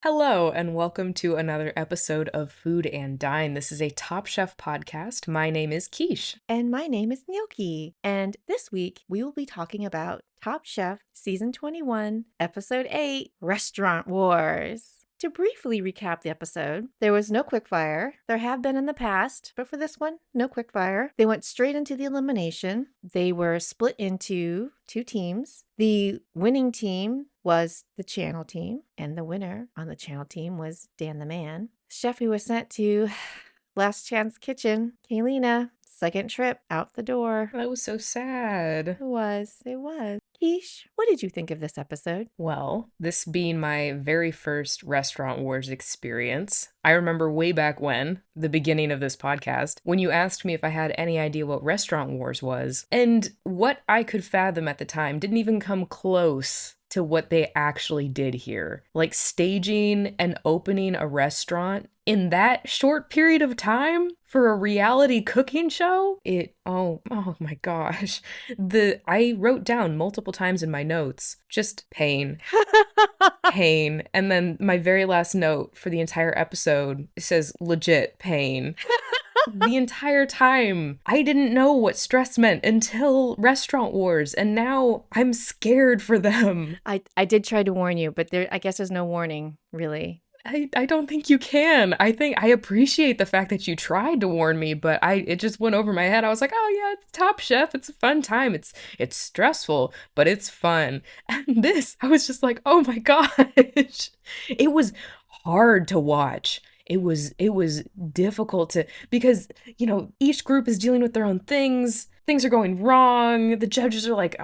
Hello, and welcome to another episode of Food and Dine. This is a Top Chef podcast. My name is Quiche. And my name is Gnocchi. And this week we will be talking about Top Chef Season 21, Episode 8, Restaurant Wars. To briefly recap the episode, there was no quickfire. There have been in the past, but for this one, no quickfire. They went straight into the elimination. They were split into two teams. The winning team was the channel team, and the winner on the channel team was Dan the Man. Chef who was sent to Last Chance Kitchen, Kaylina, second trip out the door. That was so sad. It was. Quiche, what did you think of this episode? Well, this being my very first Restaurant Wars experience, I remember way back when, the beginning of this podcast, when you asked me if I had any idea what Restaurant Wars was, and what I could fathom at the time didn't even come close to what they actually did here. Like staging and opening a restaurant in that short period of time for a reality cooking show, oh my gosh. I wrote down multiple times in my notes, just pain. Pain. And then my very last note for the entire episode says legit pain. The entire time, I didn't know what stress meant until Restaurant Wars, and now I'm scared for them. I did try to warn you, but I guess there's no warning, really. I don't think you can. I appreciate the fact that you tried to warn me, but it just went over my head. I was like, oh yeah, it's Top Chef. It's a fun time. It's stressful, but it's fun. And this, I was just like, oh my gosh. It was hard to watch. It was difficult because, each group is dealing with their own things. Things are going wrong. The judges are like,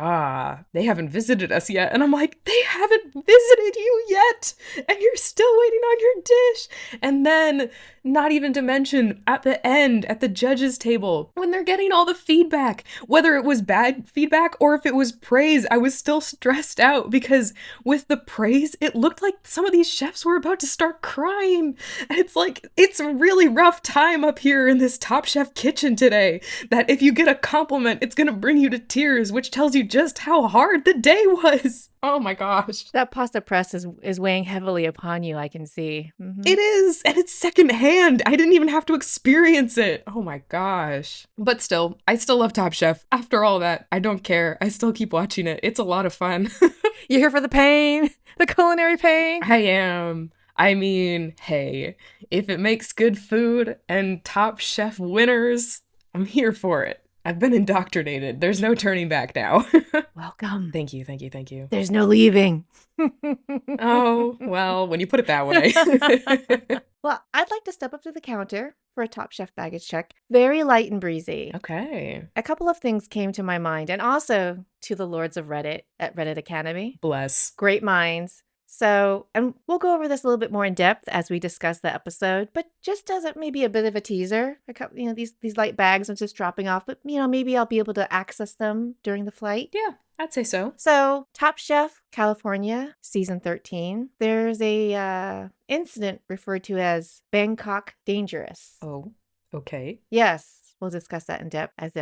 they haven't visited us yet. And I'm like, they haven't visited you yet. And you're still waiting on your dish. And then, not even to mention, at the end, at the judges' table, when they're getting all the feedback, whether it was bad feedback or if it was praise, I was still stressed out because with the praise, it looked like some of these chefs were about to start crying. And it's a really rough time up here in this Top Chef kitchen today, that if you get a compliment, it's gonna bring you to tears, which tells you just how hard the day was. Oh my gosh. That pasta press is weighing heavily upon you, I can see. Mm-hmm. It is, and it's secondhand. I didn't even have to experience it. Oh my gosh. But still, I still love Top Chef. After all that, I don't care. I still keep watching it. It's a lot of fun. You're here for the pain? The culinary pain? I am. I mean, hey, if it makes good food and Top Chef winners, I'm here for it. I've been indoctrinated. There's no turning back now. Welcome. Thank you. There's no leaving. Oh, well, when you put it that way. Well, I'd like to step up to the counter for a Top Chef baggage check. Very light and breezy. Okay. A couple of things came to my mind, and also to the lords of Reddit at Reddit Academy. Bless. Great minds. So, and we'll go over this a little bit more in depth as we discuss the episode, but just as maybe a bit of a teaser, a couple, these light bags I'm just dropping off, but maybe I'll be able to access them during the flight. Yeah, I'd say so. So, Top Chef California, Season 13, there's a incident referred to as Bangkok Dangerous. Oh, okay. Yes. We'll discuss that in depth as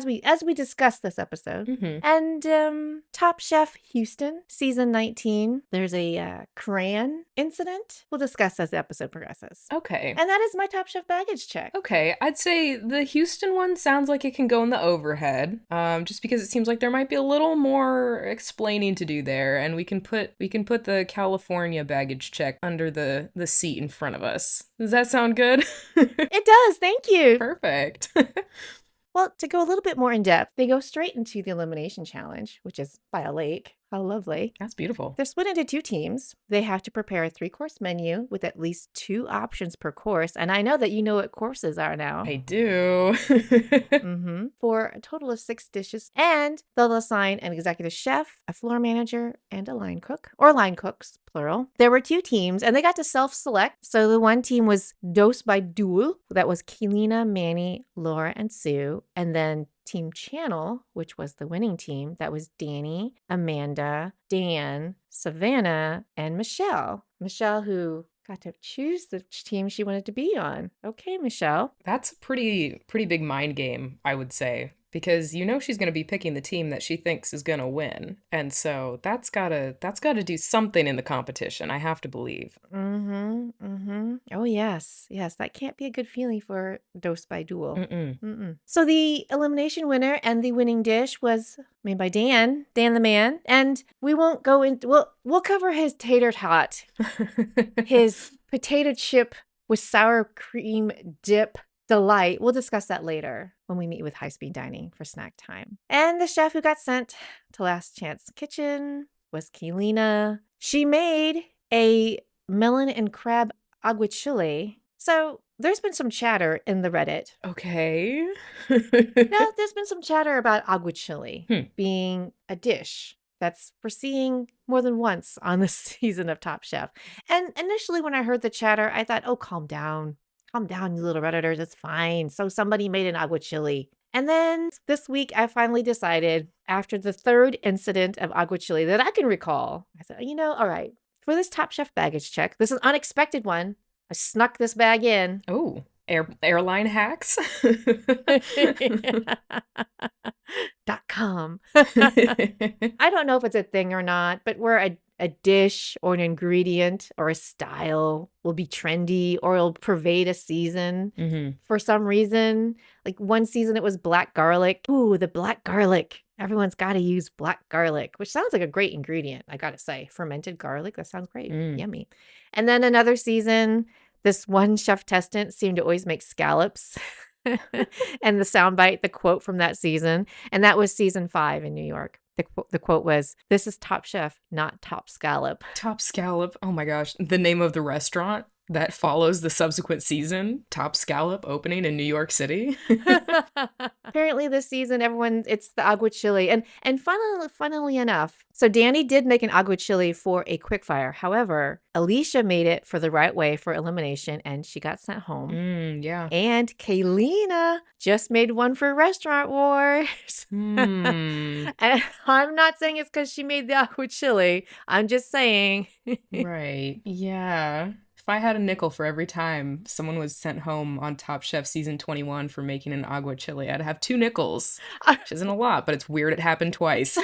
we discuss this episode. Mm-hmm. And Top Chef Houston, Season 19, there's a crayon incident. We'll discuss as the episode progresses. Okay. And that is my Top Chef baggage check. Okay, I'd say the Houston one sounds like it can go in the overhead, just because it seems like there might be a little more explaining to do there, and we can put the California baggage check under the seat in front of us. Does that sound good? It does, thank you. Perfect. Well, to go a little bit more in depth, they go straight into the elimination challenge, which is by a lake. How lovely. That's beautiful. They're split into two teams. They have to prepare a 3-course menu with at least 2 options per course. And I know that you know what courses are now. I do. For a total of 6 dishes. And they'll assign an executive chef, a floor manager, and a line cook, or line cooks, plural. There were 2 teams, and they got to self-select. So the one team was By Duel. That was Kaylina, Manny, Laura, and Sue. And then Team Channel, which was the winning team, that was Danny, Amanda, Dan, Savannah, and Michelle. Michelle, who got to choose the team she wanted to be on. Okay, Michelle. That's a pretty big mind game, I would say. because you know she's going to be picking the team that she thinks is going to win. And so that's got to do something in the competition, I have to believe. Mm-hmm. Mm-hmm. Oh, yes. Yes, that can't be a good feeling for Dose by Duel. Mm-mm. Mm-mm. So the elimination winner and the winning dish was made by Dan the man. And we won't go into, we'll cover his tater tot, his potato chip with sour cream dip delight. We'll discuss that later when we meet with High Speed Dining for snack time. And the chef who got sent to Last Chance Kitchen was Kaylina. She made a melon and crab aguachile. So there's been some chatter in the Reddit. Okay. Now, there's been some chatter about aguachile being a dish that's we're seeing more than once on this season of Top Chef. And initially when I heard the chatter, I thought, oh, calm down. Calm down, you little Redditors. It's fine. So somebody made an aguachile. And then this week, I finally decided, after the third incident of aguachile that I can recall, I said, all right, for this Top Chef baggage check, this is an unexpected one. I snuck this bag in. Oh, airline hacks? .com. I don't know if it's a thing or not, but where a dish or an ingredient or a style will be trendy or it'll pervade a season for some reason. Like one season it was black garlic. Ooh, the black garlic. Everyone's got to use black garlic, which sounds like a great ingredient, I got to say. Fermented garlic, that sounds great. Yummy. And then another season, this one chef testant seemed to always make scallops. And the soundbite, the quote from that season, and that was season 5 in New York. The quote was, "This is Top Chef, not Top Scallop." Top Scallop. Oh my gosh. The name of the restaurant that follows the subsequent season, Top Scallop, opening in New York City. Apparently this season, it's the aguachile. And funnily enough, so Danny did make an aguachile for a quickfire. However, Alicia made it for the right way for elimination, and she got sent home. Yeah. And Kaylina just made one for Restaurant Wars. And I'm not saying it's because she made the aguachile. I'm just saying. Right. Yeah. If I had a nickel for every time someone was sent home on Top Chef season 21 for making an aguachile, I'd have 2 nickels, which isn't a lot, but it's weird it happened twice.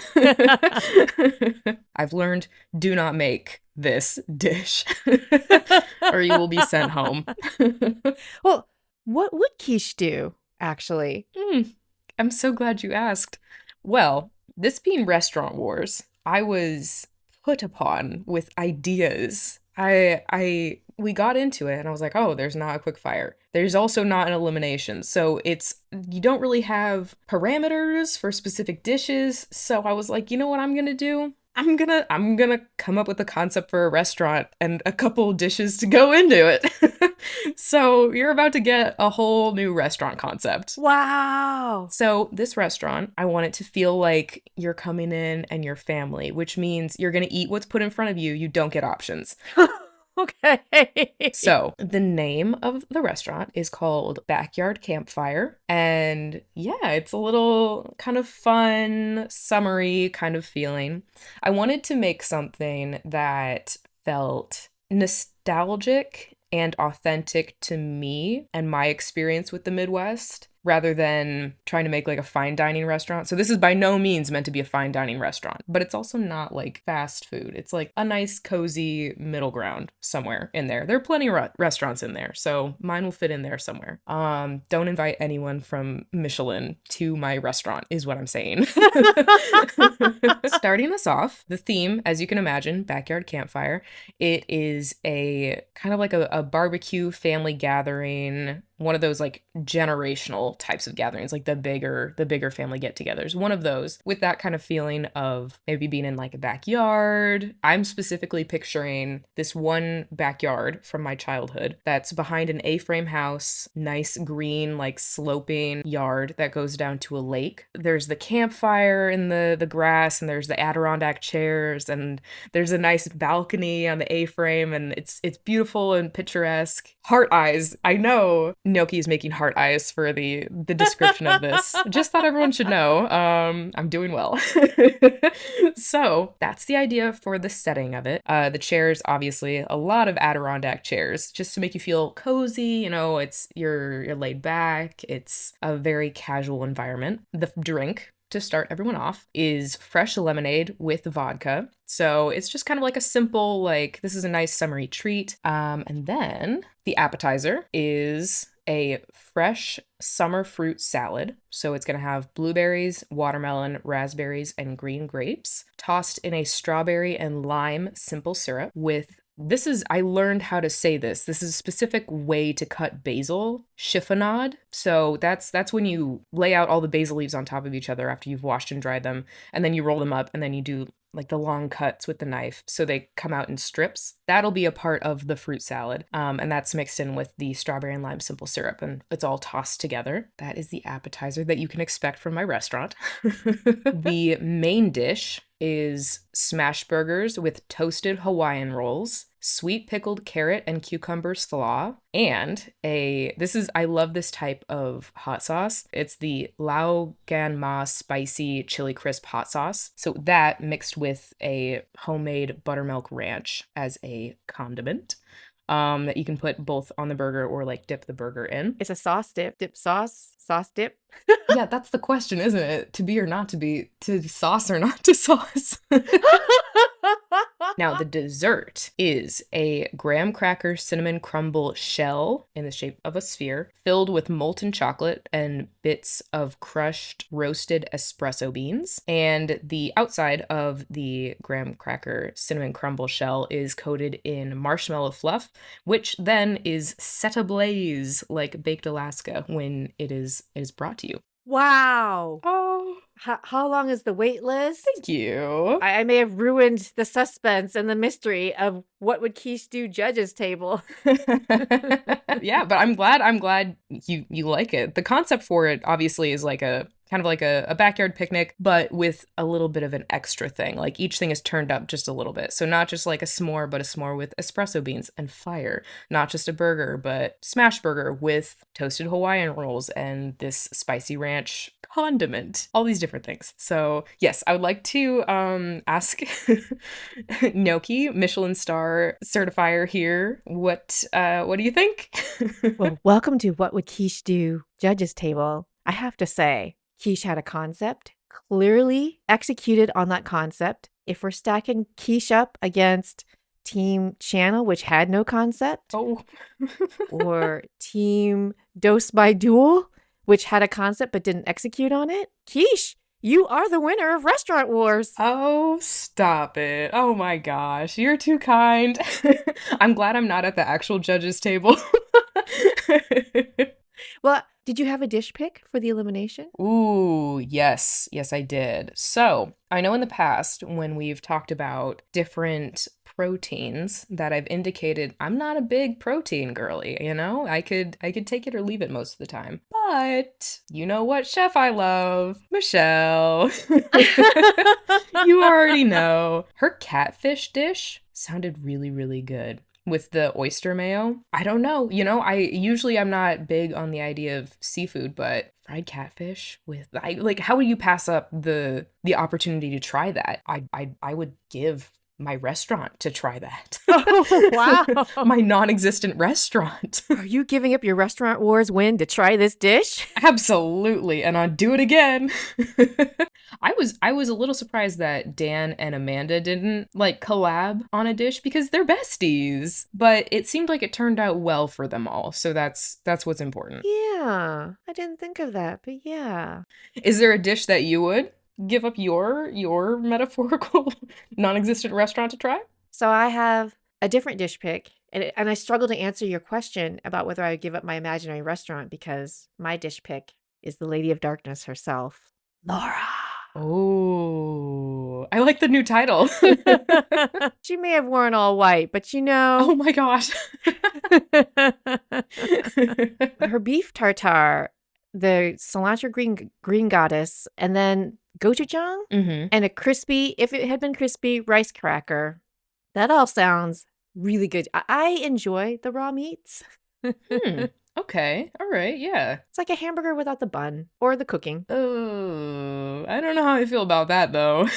I've learned, do not make this dish or you will be sent home. Well, what would quiche do, actually? I'm so glad you asked. Well, this being Restaurant Wars, I was put upon with ideas. We got into it and I was like, oh, there's not a quick fire. There's also not an elimination. So you don't really have parameters for specific dishes. So I was like, you know what I'm gonna do? I'm gonna come up with a concept for a restaurant and a couple dishes to go into it. So you're about to get a whole new restaurant concept. Wow. So this restaurant, I want it to feel like you're coming in and your family, which means you're gonna eat what's put in front of you. You don't get options. Okay. So the name of the restaurant is called Backyard Campfire. And yeah, it's a little kind of fun, summery kind of feeling. I wanted to make something that felt nostalgic and authentic to me and my experience with the Midwest, rather than trying to make like a fine dining restaurant. So this is by no means meant to be a fine dining restaurant, but it's also not like fast food. It's like a nice, cozy middle ground somewhere in there. There are plenty of restaurants in there, so mine will fit in there somewhere. Don't invite anyone from Michelin to my restaurant is what I'm saying. Starting us off, the theme, as you can imagine, Backyard Campfire. It is a kind of like a barbecue family gathering, one of those like generational types of gatherings, like the bigger family get-togethers. One of those with that kind of feeling of maybe being in like a backyard. I'm specifically picturing this one backyard from my childhood that's behind an A-frame house, nice green, like sloping yard that goes down to a lake. There's the campfire in the grass, and there's the Adirondack chairs, and there's a nice balcony on the A-frame, and it's beautiful and picturesque. Heart eyes, I know. Gnocchi is making heart eyes for the description of this. Just thought everyone should know. I'm doing well. So that's the idea for the setting of it. The chairs, obviously, a lot of Adirondack chairs, just to make you feel cozy. You know, you're laid back. It's a very casual environment. The drink, to start everyone off, is fresh lemonade with vodka. So it's just kind of like a simple, like, this is a nice summery treat. And then the appetizer is a fresh summer fruit salad. So it's going to have blueberries, watermelon, raspberries, and green grapes, tossed in a strawberry and lime simple syrup with I learned how to say this. This is a specific way to cut basil, chiffonade. So that's when you lay out all the basil leaves on top of each other after you've washed and dried them, and then you roll them up, and then you do like the long cuts with the knife so they come out in strips. That'll be a part of the fruit salad, and that's mixed in with the strawberry and lime simple syrup, and it's all tossed together. That is the appetizer that you can expect from my restaurant. The main dish is smash burgers with toasted Hawaiian rolls, sweet pickled carrot and cucumber slaw, and I love this type of hot sauce. It's the Lao Gan Ma spicy chili crisp hot sauce. So that mixed with a homemade buttermilk ranch as a condiment. That you can put both on the burger or like dip the burger in. It's a sauce dip. Dip sauce? Sauce dip? Yeah, that's the question, isn't it? To be or not to be, to sauce or not to sauce. Now, the dessert is a graham cracker cinnamon crumble shell in the shape of a sphere, filled with molten chocolate and bits of crushed roasted espresso beans. And the outside of the graham cracker cinnamon crumble shell is coated in marshmallow fluff, which then is set ablaze like baked Alaska when it is brought to you. Wow. Oh, How long is the wait list? thank you. I may have ruined the suspense and the mystery of what would Quiche do judges table. Yeah, but I'm glad you like it. The concept for it obviously is like a kind of like a backyard picnic, but with a little bit of an extra thing. Like each thing is turned up just a little bit. So not just like a s'more, but a s'more with espresso beans and fire. Not just a burger, but smash burger with toasted Hawaiian rolls and this spicy ranch condiment. All these different things. So yes, I would like to ask Gnocchi, Michelin star certifier here, what do you think? Well, welcome to What Would Quiche Do judges table. I have to say, Quiche had a concept, clearly executed on that concept. If we're stacking Quiche up against Team Channel, which had no concept, or Team Dose by Duel, which had a concept but didn't execute on it, Quiche, you are the winner of Restaurant Wars. Oh, stop it. Oh my gosh, you're too kind. I'm glad I'm not at the actual judges table. Well, did you have a dish pick for the elimination? Ooh, yes. Yes, I did. So I know in the past when we've talked about different proteins that I've indicated I'm not a big protein girly, you know? I could take it or leave it most of the time. But you know what chef I love? Michelle. You already know. Her catfish dish sounded really, really good. With the oyster mayo, I don't know. You know, I'm not big on the idea of seafood, but fried catfish with how would you pass up the opportunity to try that? I would give my restaurant to try that. Oh, wow. My non-existent restaurant. Are you giving up your Restaurant Wars win to try this dish? Absolutely, and I'll do it again. I was a little surprised that Dan and Amanda didn't collab on a dish because they're besties, but it seemed like it turned out well for them all. So that's what's important. Yeah, I didn't think of that, but yeah. Is there a dish that you would give up your metaphorical non-existent restaurant to try? So I have a different dish pick, and I struggle to answer your question about whether I would give up my imaginary restaurant because my dish pick is the Lady of Darkness herself, Laura. Oh, I like the new title. She may have worn all white, but Oh my gosh. Her beef tartare, the cilantro green goddess, and then gochujang and a crispy, if it had been crispy, rice cracker. That all sounds really good. I enjoy the raw meats. Okay. All right. Yeah. It's like a hamburger without the bun or the cooking. Oh, I don't know how I feel about that though.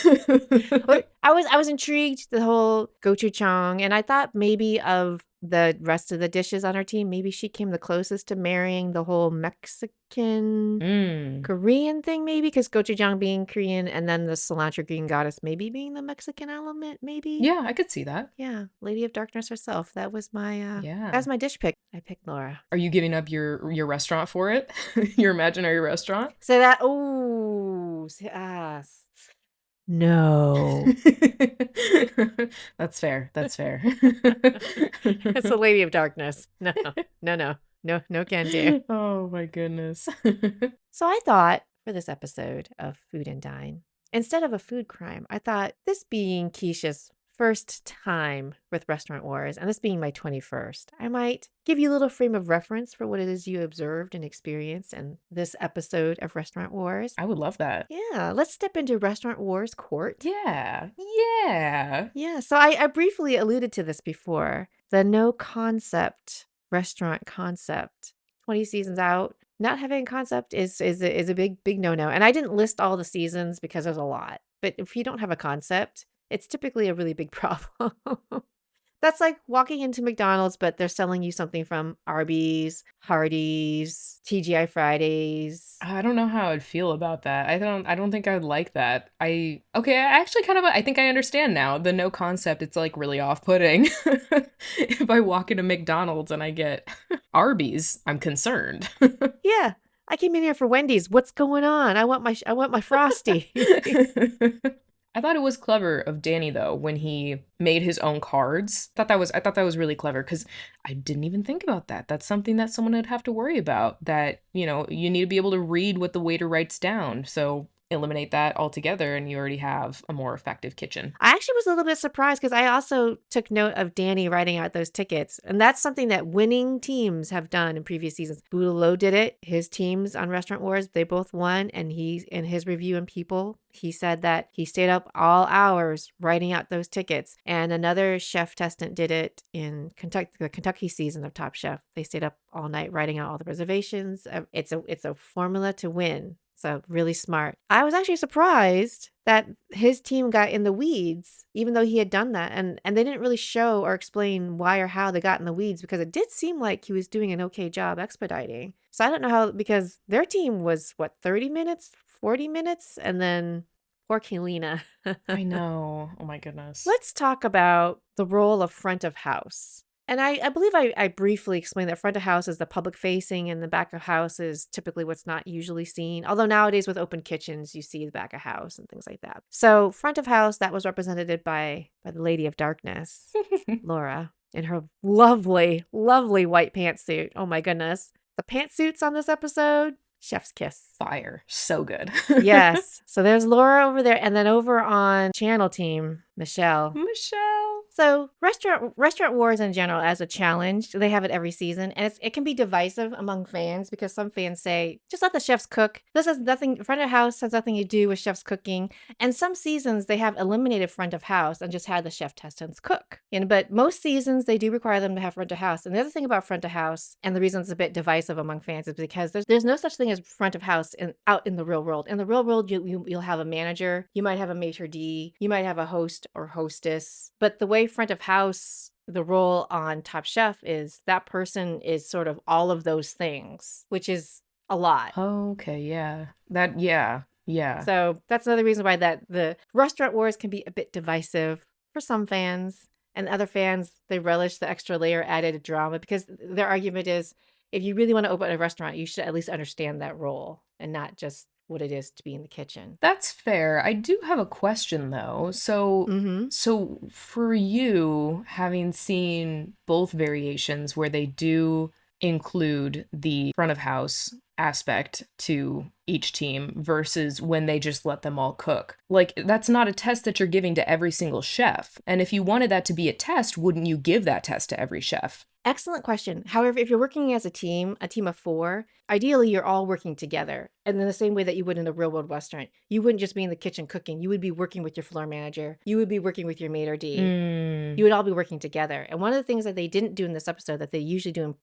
But I was intrigued the whole gochujang, and I thought maybe of the rest of the dishes on our team, maybe she came the closest to marrying the whole Mexican Mm. Korean thing, maybe because gochujang being Korean and then the cilantro green goddess maybe being the Mexican element, maybe. Yeah, I could see that. Yeah, Lady of Darkness herself. That Yeah. was my dish pick. I picked Laura. Are you giving up your restaurant for it? Your imaginary restaurant? So that oh no. That's fair. That's fair. It's the Lady of Darkness. No, no, no, no, no can do. Oh my goodness. So I thought for this episode of Food and Dine, instead of a food crime, I thought this being Keisha's first time with Restaurant Wars, and this being my 21st, I might give you a little frame of reference for what it is you observed and experienced in this episode of Restaurant Wars. I would love that. Yeah, let's step into Restaurant Wars court. Yeah. Yeah. Yeah, so I briefly alluded to this before. The no concept restaurant concept. 20 seasons out, not having a concept is a big no-no. And I didn't list all the seasons because there's a lot. But if you don't have a concept, it's typically a really big problem. That's like walking into McDonald's, but they're selling you something from Arby's, Hardee's, TGI Fridays. I don't know how I'd feel about that. I don't think I'd like that. Okay, I actually kind of I think I understand now. The no concept, it's like really off-putting. If I walk into McDonald's and I get Arby's, I'm concerned. Yeah, I came in here for Wendy's. What's going on? I want my Frosty. I thought it was clever of Danny though when he made his own cards. I thought that was really clever because I didn't even think about that. That's something that someone would have to worry about. That, you need to be able to read what the waiter writes down. So eliminate that altogether and you already have a more effective kitchen. I actually was a little bit surprised because I also took note of Danny writing out those tickets. And that's something that winning teams have done in previous seasons. Boodalo did it. His teams on Restaurant Wars, they both won. And he, in his review in People, he said that he stayed up all hours writing out those tickets. And another chef testant did it in Kentucky, the Kentucky season of Top Chef. They stayed up all night writing out all the reservations. It's a formula to win. So really smart. I was actually surprised that his team got in the weeds, even though he had done that. And they didn't really show or explain why or how they got in the weeds because it did seem like he was doing an okay job expediting. So I don't know how, because their team was, 30 minutes, 40 minutes? And then poor Kaylina. I know. Oh my goodness. Let's talk about the role of front of house. And I believe I briefly explained that front of house is the public facing and the back of house is typically what's not usually seen. Although nowadays with open kitchens, you see the back of house and things like that. So front of house, that was represented by the Lady of Darkness, Laura, in her lovely, lovely white pantsuit. Oh my goodness. The pantsuits on this episode, chef's kiss. Fire. So good. Yes. So there's Laura over there. And then over on channel team, Michelle. So restaurant wars in general as a challenge, they have it every season, and it can be divisive among fans because some fans say, just let the chefs cook. This has nothing, front of house has nothing to do with chefs cooking. And some seasons they have eliminated front of house and just had the chef testants cook. But most seasons they do require them to have front of house. And the other thing about front of house, and the reason it's a bit divisive among fans, is because there's no such thing as front of house out in the real world. In the real world, you'll have a manager, you might have a maitre d', you might have a host or hostess, but the way front of house, the role on Top Chef is that person is sort of all of those things, which is a lot. Okay, yeah. Yeah. So that's another reason why that the restaurant wars can be a bit divisive for some fans, and other fans, they relish the extra layer added drama because their argument is if you really want to open a restaurant, you should at least understand that role and not just what it is to be in the kitchen. That's fair. I do have a question though. So for you, having seen both variations where they do include the front of house aspect to each team versus when they just let them all cook. Like, that's not a test that you're giving to every single chef. And if you wanted that to be a test, wouldn't you give that test to every chef? Excellent question. However, if you're working as a team of 4, ideally you're all working together. And in the same way that you would in a real world restaurant, you wouldn't just be in the kitchen cooking. You would be working with your floor manager. You would be working with your maitre d'. You would all be working together. And one of the things that they didn't do in this episode that they usually do in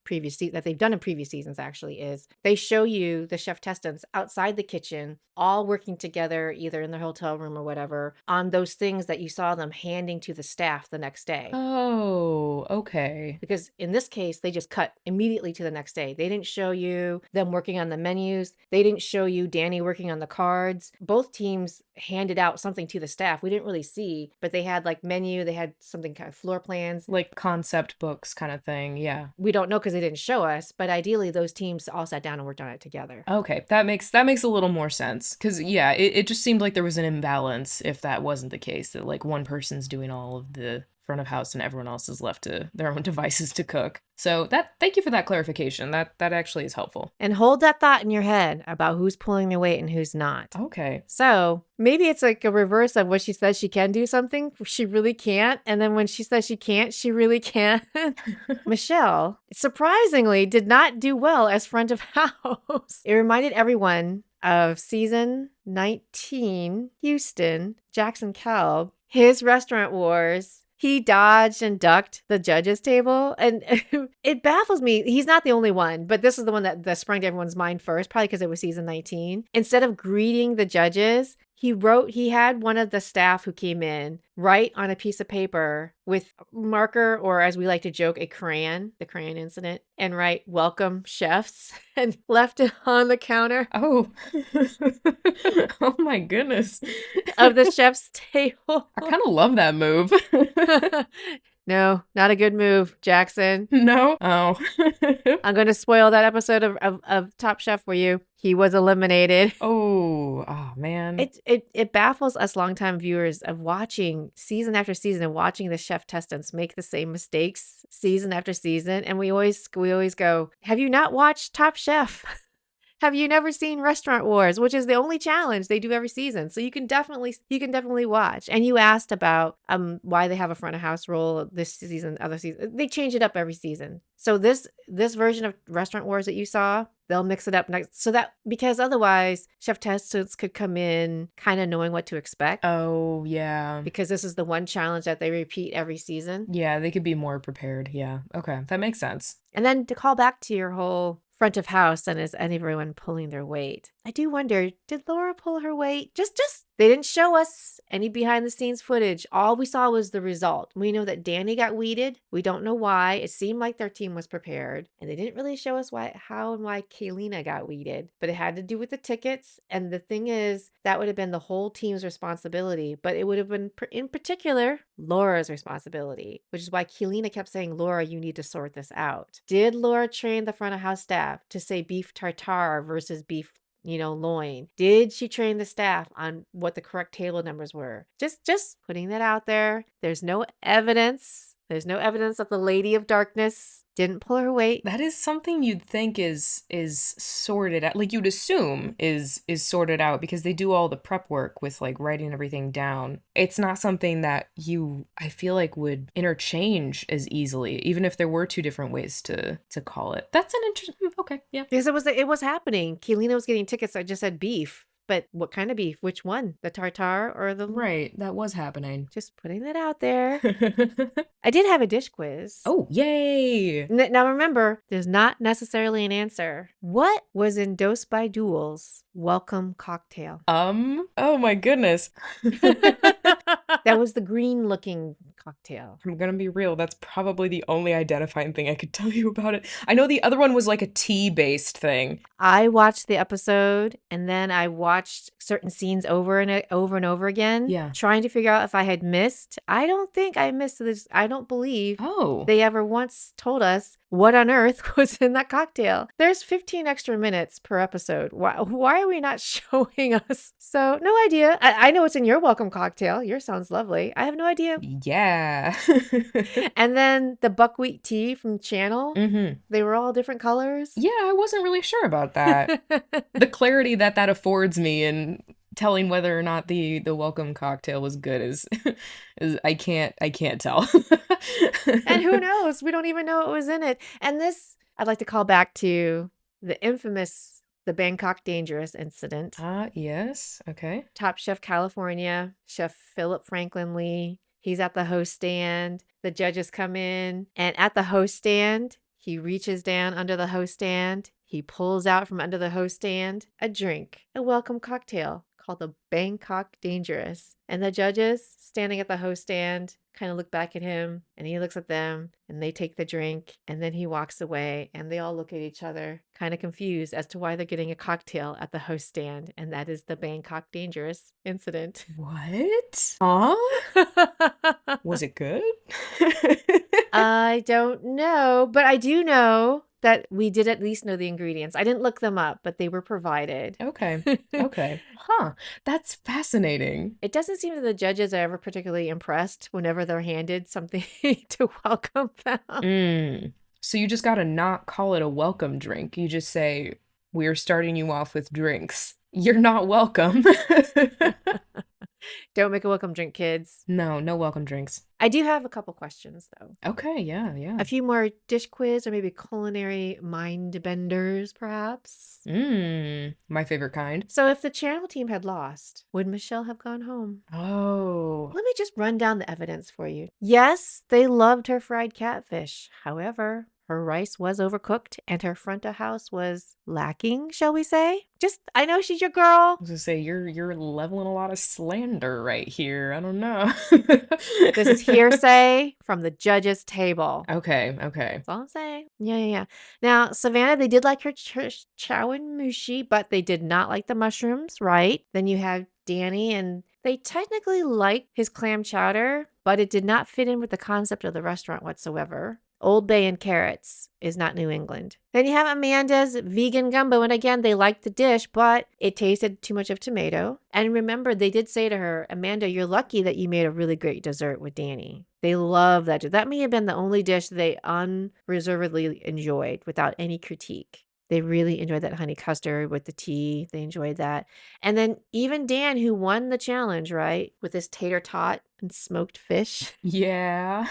that they've done in previous seasons actually is they show you the chef testants outside the kitchen, all working together, either in their hotel room or whatever, on those things that you saw them handing to the staff the next day. Oh, okay. Because in this case, they just cut immediately to the next day. They didn't show you them working on the menus. They didn't show you Danny working on the cards. Both teams handed out something to the staff. We didn't really see, but they had like menu. They had something kind of floor plans. Like concept books kind of thing, yeah. We don't know because they didn't show us, but ideally those teams all sat down and worked on it together. Okay, that makes a little more sense. Because, yeah, it just seemed like there was an imbalance if that wasn't the case, that like one person's doing all of the front of house and everyone else is left to their own devices to cook. So thank you for that clarification. That actually is helpful. And hold that thought in your head about who's pulling their weight and who's not. Okay. So maybe it's like a reverse of when she says she can do something, she really can't. And then when she says she can't, she really can. Michelle, surprisingly, did not do well as front of house. It reminded everyone of season 19, Houston, Jackson Kalb, his restaurant wars. He dodged and ducked the judges' table. And it baffles me. He's not the only one, but this is the one that sprung to everyone's mind first, probably because it was season 19. Instead of greeting the judges, he had one of the staff who came in write on a piece of paper with marker, or as we like to joke, a crayon, the crayon incident, and write "Welcome chefs," and left it on the counter. Oh. Oh my goodness. Of the chef's table. I kind of love that move. No, not a good move, Jackson. No? Oh. I'm going to spoil that episode of Top Chef for you. He was eliminated. Oh man. It baffles us longtime viewers of watching season after season and watching the chef testants make the same mistakes season after season. And we always go, have you not watched Top Chef? Have you never seen Restaurant Wars, which is the only challenge they do every season? So you can definitely watch. And you asked about why they have a front of house role this season, other season. They change it up every season. So this version of Restaurant Wars that you saw, they'll mix it up next. So that, because otherwise chef testants could come in kind of knowing what to expect. Oh, yeah. Because this is the one challenge that they repeat every season. Yeah, they could be more prepared. Yeah. Okay. That makes sense. And then to call back to your whole front of house and is everyone pulling their weight, I do wonder, did Laura pull her weight? Just they didn't show us any behind the scenes footage. All we saw was the result. We know that Danny got weeded. We don't know why. It seemed like their team was prepared, and they didn't really show us how and why Kaylina got weeded, but it had to do with the tickets. And the thing is, that would have been the whole team's responsibility, but it would have been in particular Laura's responsibility, which is why Kaylina kept saying, Laura, you need to sort this out. Did Laura train the front of house staff to say beef tartare versus beef loin? Did she train the staff on what the correct table numbers were? Just putting that out there. There's no evidence. There's no evidence that the Lady of Darkness didn't pull her weight. That is something you'd think is sorted out. Like, you'd assume is sorted out because they do all the prep work with like writing everything down. It's not something that I feel like would interchange as easily, even if there were two different ways to call it. That's an interesting. Okay, yeah. Because it was happening. Kaylina was getting tickets that just said beef. But what kind of beef? Which one? The tartare or the... Right, that was happening. Just putting that out there. I did have a dish quiz. Oh, yay! Now remember, there's not necessarily an answer. What was in Dose by Duel's welcome cocktail? Oh my goodness. That was the green looking cocktail. I'm gonna be real, that's probably the only identifying thing I could tell you about it. I know the other one was like a tea-based thing. I watched the episode and then I watched certain scenes over and over again. Yeah. Trying to figure out if I had missed. I don't think I missed this. I don't believe they ever once told us what on earth was in that cocktail. There's 15 extra minutes per episode. Why are we not showing us? So no idea. I know what's in your welcome cocktail. Yours sounds lovely. I have no idea. Yeah. And then the buckwheat tea from Channel, they were all different colors. Yeah, I wasn't really sure about that. The clarity that affords me in telling whether or not the welcome cocktail was good is I can't tell. And who knows? We don't even know what was in it. And this, I'd like to call back to the infamous, the Bangkok Dangerous incident. Yes. Okay. Top Chef California, Chef Philip Franklin Lee. He's at the host stand. The judges come in, and at the host stand, he reaches down under the host stand. He pulls out from under the host stand a drink, a welcome cocktail called the Bangkok Dangerous. And the judges standing at the host stand kind of look back at him, and he looks at them, and they take the drink, and then he walks away, and they all look at each other, kind of confused as to why they're getting a cocktail at the host stand, and that is the Bangkok Dangerous incident. What? Huh? Was it good? I don't know, but I do know that we did at least know the ingredients. I didn't look them up, but they were provided. Okay. Okay. Huh. That's fascinating. It doesn't seem that the judges are ever particularly impressed whenever they're handed something to welcome them. So you just gotta not call it a welcome drink. You just say, we're starting you off with drinks. You're not welcome. Don't make a welcome drink, kids. No welcome drinks. I do have a couple questions, though. Okay, yeah. A few more dish quiz or maybe culinary mind benders, perhaps. My favorite kind. So if the channel team had lost, would Michelle have gone home? Oh. Let me just run down the evidence for you. Yes, they loved her fried catfish. However, her rice was overcooked and her front of house was lacking, shall we say? I know she's your girl. I was gonna say, you're leveling a lot of slander right here. I don't know. This is hearsay from the judges' table. Okay. That's all I'm saying. Yeah. Now, Savannah, they did like her chow and mushi, but they did not like the mushrooms, right? Then you have Danny, and they technically liked his clam chowder, but it did not fit in with the concept of the restaurant whatsoever. Old Bay and carrots is not New England. Then you have Amanda's vegan gumbo. And again, they liked the dish, but it tasted too much of tomato. And remember, they did say to her, Amanda, you're lucky that you made a really great dessert with Danny. They love that. That may have been the only dish they unreservedly enjoyed without any critique. They really enjoyed that honey custard with the tea. They enjoyed that. And then even Dan, who won the challenge, right, with his tater tot and smoked fish. Yeah.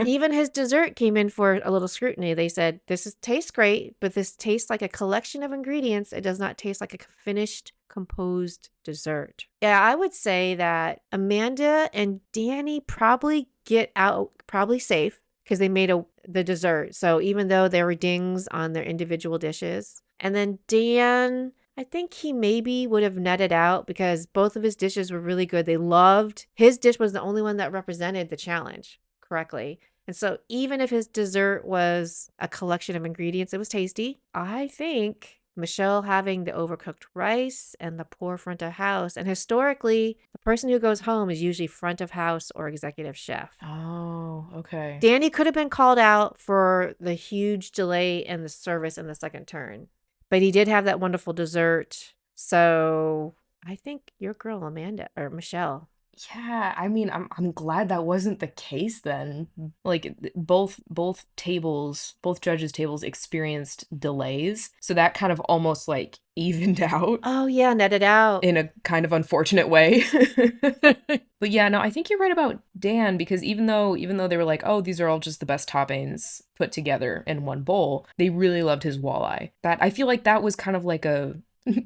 Even his dessert came in for a little scrutiny. They said, tastes great, but this tastes like a collection of ingredients. It does not taste like a finished, composed dessert. Yeah, I would say that Amanda and Danny probably get out probably safe, because they made the dessert. So even though there were dings on their individual dishes. And then Dan, I think he maybe would have netted out because both of his dishes were really good. They loved, his dish was the only one that represented the challenge correctly. And so even if his dessert was a collection of ingredients, it was tasty. I think Michelle having the overcooked rice and the poor front of house. And historically, the person who goes home is usually front of house or executive chef. Oh, okay. Danny could have been called out for the huge delay in the service in the second turn, but he did have that wonderful dessert. So I think your girl, Amanda or Michelle. Yeah, I mean, I'm glad that wasn't the case then. Like both judges' tables experienced delays, so that kind of almost like evened out. Oh yeah, netted out in a kind of unfortunate way. But yeah, no, I think you're right about Dan, because even though they were like, oh, these are all just the best toppings put together in one bowl, they really loved his walleye. That I feel like that was kind of like a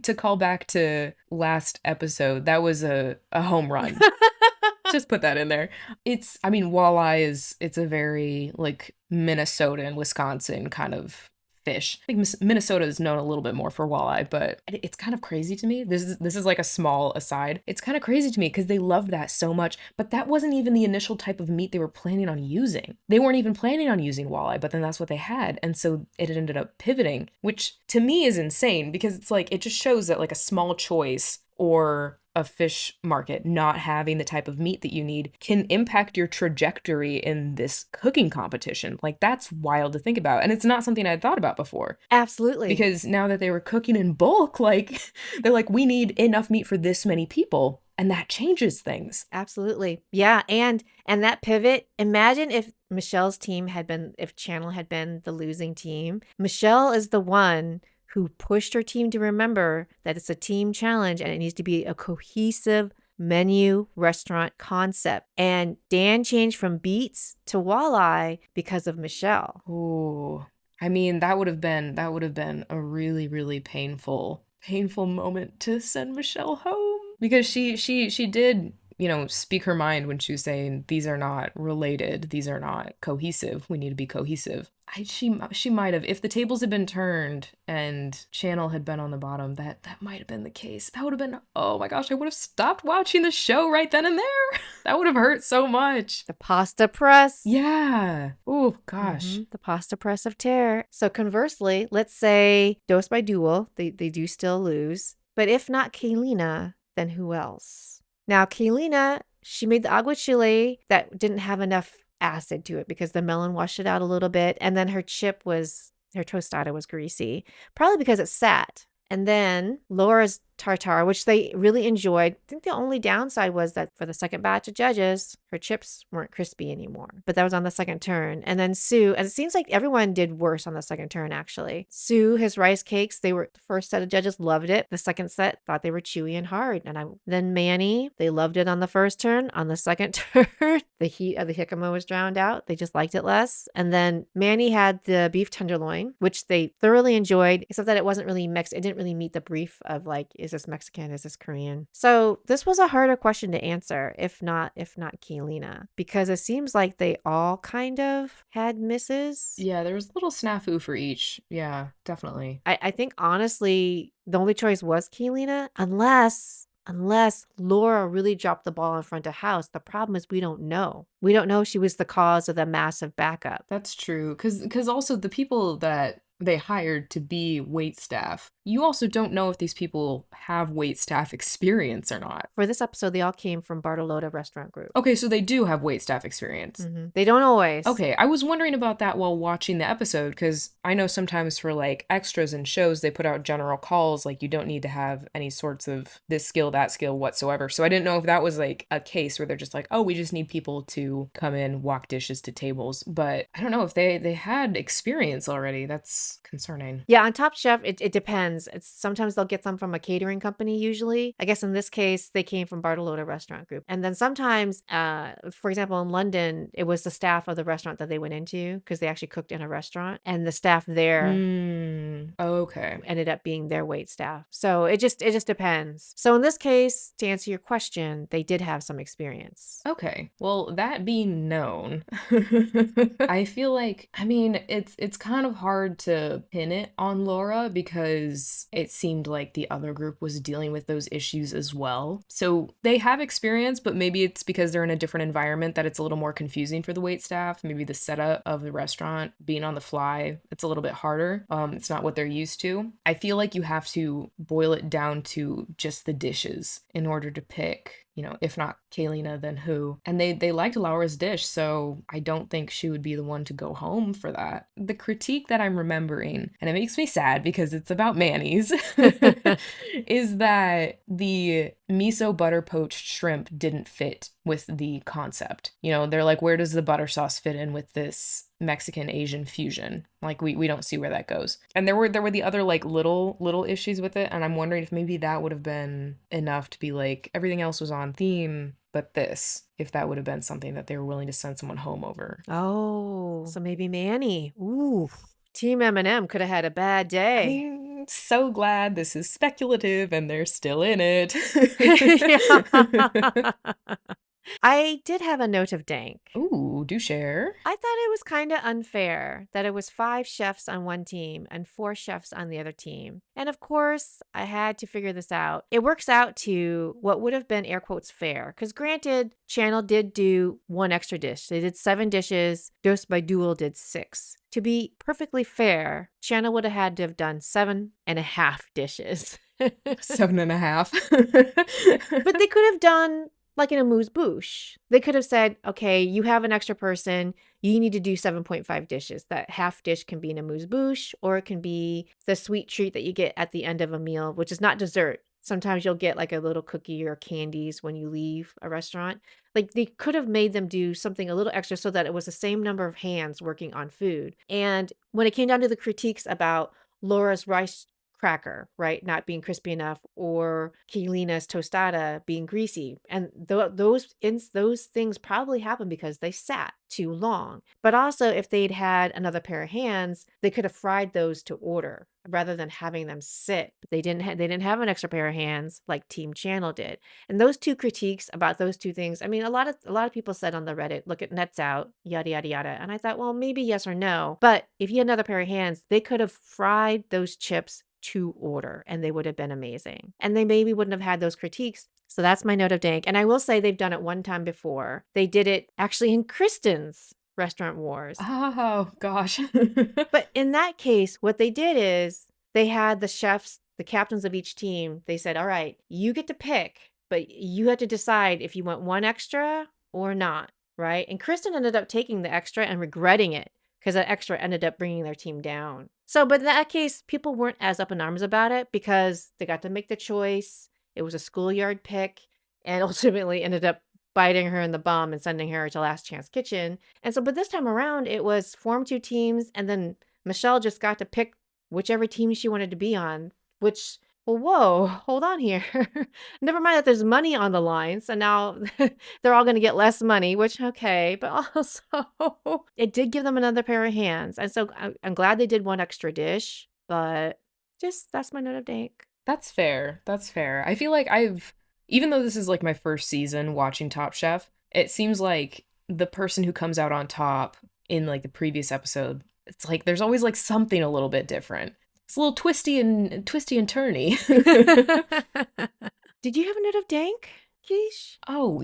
to call back to last episode, that was a home run. Just put that in there. Walleye it's a very like Minnesota and Wisconsin kind of fish. I think Minnesota is known a little bit more for walleye, but it's kind of crazy to me. This is like a small aside. It's kind of crazy to me because they loved that so much, but that wasn't even the initial type of meat they were planning on using. They weren't even planning on using walleye, but then that's what they had. And so it ended up pivoting, which to me is insane because it's like, it just shows that like a small choice or a fish market not having the type of meat that you need can impact your trajectory in this cooking competition. Like, that's wild to think about. And it's not something I'd thought about before. Absolutely. Because now that they were cooking in bulk, like, they're like, we need enough meat for this many people. And that changes things. Absolutely. Yeah. And that pivot, imagine if if Channel had been the losing team. Michelle is the one who pushed her team to remember that it's a team challenge and it needs to be a cohesive menu restaurant concept. And Dan changed from beets to walleye because of Michelle. Ooh. I mean, that would have been a really, really painful moment to send Michelle home, because she did, speak her mind when she was saying these are not related, these are not cohesive. We need to be cohesive. She might have, if the tables had been turned and Channel had been on the bottom, that might have been the case. That would have been, oh my gosh, I would have stopped watching the show right then and there. That would have hurt so much. The pasta press. Yeah. Oh gosh. The pasta press of terror. So conversely, let's say By Duel, they do still lose. But if not Kaylina, then who else? Now, Kaylina, she made the aguachile that didn't have enough acid to it because the melon washed it out a little bit. And then her tostada was greasy, probably because it sat. And then Laura's tartare, which they really enjoyed. I think the only downside was that for the second batch of judges, her chips weren't crispy anymore. But that was on the second turn. And then Sue, and it seems like everyone did worse on the second turn, actually. Sue, his rice cakes, the first set of judges loved it. The second set thought they were chewy and hard. Then Manny, they loved it on the first turn. On the second turn, the heat of the jicama was drowned out. They just liked it less. And then Manny had the beef tenderloin, which they thoroughly enjoyed, except that it wasn't really mixed. It didn't really meet the brief of like, is this Mexican? Is this Korean? So this was a harder question to answer, if not Kaylina, because it seems like they all kind of had misses. Yeah, there was a little snafu for each. Yeah, definitely. I think honestly, the only choice was Kaylina, unless Laura really dropped the ball in front of house. The problem is we don't know. We don't know if she was the cause of the massive backup. That's true. Because also the people that they hired to be wait staff, you also don't know if these people have wait staff experience or not. For this episode, they all came from Bartolotta Restaurant Group. Okay, so they do have wait staff experience. Mm-hmm. They don't always. Okay, I was wondering about that while watching the episode, because I know sometimes for like extras and shows, they put out general calls, like you don't need to have any sorts of this skill, that skill whatsoever. So I didn't know if that was like a case where they're just like, oh, we just need people to come in, walk dishes to tables. But I don't know if they had experience already. That's concerning. Yeah, on Top Chef, it depends. It's sometimes they'll get them from a catering company usually. I guess in this case, they came from Bartolotta Restaurant Group. And then sometimes, for example, in London, it was the staff of the restaurant that they went into because they actually cooked in a restaurant. And the staff there okay, ended up being their wait staff. So it just depends. So in this case, to answer your question, they did have some experience. Okay. Well, that being known, I feel like, I mean, it's kind of hard to pin it on Laura because it seemed like the other group was dealing with those issues as well. So they have experience, but maybe it's because they're in a different environment that it's a little more confusing for the wait staff. Maybe the setup of the restaurant, being on the fly, it's a little bit harder. It's not what they're used to. I feel like you have to boil it down to just the dishes in order to pick, if not Kaylina, then who? And they liked Laura's dish, so I don't think she would be the one to go home for that. The critique that I'm remembering, and it makes me sad because it's about Manny's, is that the miso butter poached shrimp didn't fit with the concept. They're like, where does the butter sauce fit in with this Mexican Asian fusion? Like we don't see where that goes. And there were the other like little issues with it, and I'm wondering if maybe that would have been enough to be like everything else was on theme, but if that would have been something that they were willing to send someone home over. Oh, so maybe Manny. Ooh, Team M&M could have had a bad day. I'm so glad this is speculative and they're still in it. I did have a note of Dank. Ooh, do share. I thought it was kind of unfair that it was 5 chefs on one team and 4 chefs on the other team. And of course, I had to figure this out. It works out to what would have been air quotes fair. Because granted, Channel did do 1 extra dish. They did 7 dishes. By Duel did 6. To be perfectly fair, Channel would have had to have done 7.5 dishes. 7.5. But they could have done like an amuse-bouche. They could have said, okay, you have an extra person. You need to do 7.5 dishes. That half dish can be an amuse-bouche, or it can be the sweet treat that you get at the end of a meal, which is not dessert. Sometimes you'll get like a little cookie or candies when you leave a restaurant. Like they could have made them do something a little extra so that it was the same number of hands working on food. And when it came down to the critiques about Laura's rice cracker, right, not being crispy enough, or Keelina's tostada being greasy. And those things probably happened because they sat too long. But also, if they'd had another pair of hands, they could have fried those to order rather than having them sit. But they didn't have an extra pair of hands like Team Channel did. And those two critiques about those two things, I mean, a lot of people said on the Reddit, look at nets out, yada yada yada. And I thought, well, maybe yes or no. But if you had another pair of hands, they could have fried those chips to order and they would have been amazing. And they maybe wouldn't have had those critiques. So that's my note of Dank. And I will say they've done it one time before. They did it actually in Kristen's Restaurant Wars. Oh, gosh. But in that case, what they did is they had the chefs, the captains of each team. They said, all right, you get to pick, but you had to decide if you want one extra or not, right? And Kristen ended up taking the extra and regretting it because that extra ended up bringing their team down. So, but in that case, people weren't as up in arms about it because they got to make the choice. It was a schoolyard pick and ultimately ended up biting her in the bum and sending her to Last Chance Kitchen. And so, but this time around, it was form two teams, and then Michelle just got to pick whichever team she wanted to be on, which, well, whoa, hold on here. Never mind that there's money on the line. So now they're all going to get less money, which, okay. But also, it did give them another pair of hands. And so I'm glad they did one extra dish, but just that's my note of Dank. That's fair. That's fair. I feel like even though this is like my first season watching Top Chef, it seems like the person who comes out on top in like the previous episode, it's like there's always like something a little bit different. It's a little twisty and turny. Did you have a note of Dank, Quiche? Oh,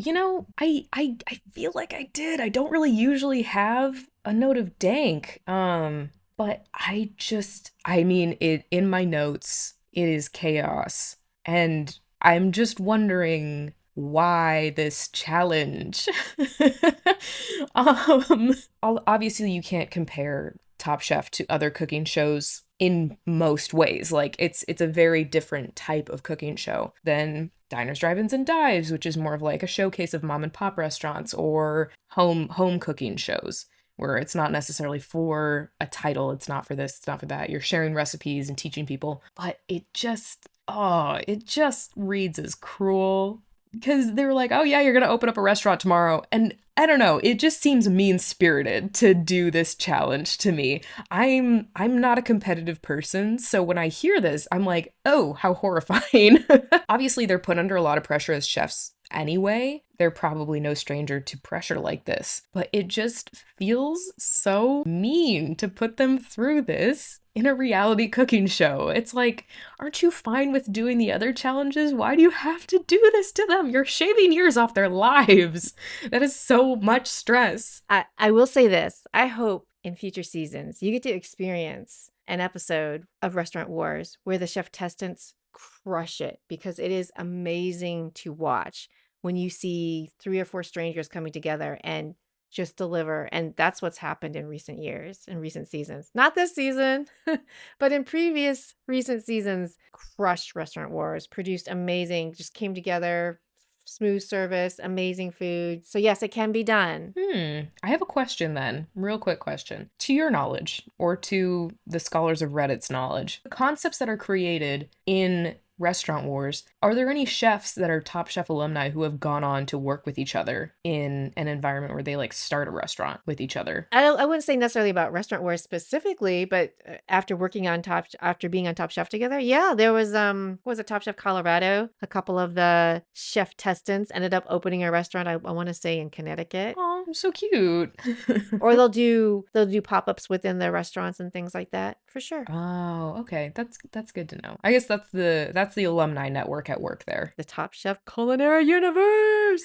I feel like I did. I don't really usually have a note of Dank. But I mean, it in my notes, it is chaos. And I'm just wondering why this challenge. Obviously you can't compare Top Chef to other cooking shows in most ways. Like it's a very different type of cooking show than Diners, Drive-Ins, and Dives, which is more of like a showcase of mom and pop restaurants or home cooking shows where it's not necessarily for a title, it's not for this, it's not for that. You're sharing recipes and teaching people, but it just reads as cruel because they were like, oh yeah, you're gonna open up a restaurant tomorrow. And I don't know, it just seems mean-spirited to do this challenge to me. I'm not a competitive person, so when I hear this, I'm like, oh, how horrifying. Obviously, they're put under a lot of pressure as chefs anyway. They're probably no stranger to pressure like this, but it just feels so mean to put them through this in a reality cooking show. It's like, aren't you fine with doing the other challenges? Why do you have to do this to them? You're shaving years off their lives. That is so much stress. I will say this. I hope in future seasons you get to experience an episode of Restaurant Wars where the chef testants crush it, because it is amazing to watch when you see 3 or 4 strangers coming together and just deliver. And that's what's happened in recent years, in recent seasons. Not this season, but in previous recent seasons, crushed Restaurant Wars, produced amazing, just came together, smooth service, amazing food. So yes, it can be done. I have a question then, real quick question. To your knowledge, or to the scholars of Reddit's knowledge, the concepts that are created in Restaurant Wars, are there any chefs that are Top Chef alumni who have gone on to work with each other in an environment where they like start a restaurant with each other? I wouldn't say necessarily about Restaurant Wars specifically, but after being on Top Chef together, yeah, there was was it Top Chef Colorado? A couple of the chef testants ended up opening a restaurant. I want to say in Connecticut. Oh, so cute. Or they'll do pop-ups within their restaurants and things like that, for sure. Oh, okay. That's good to know. I guess that's the alumni network at work there. The Top Chef Culinary Universe.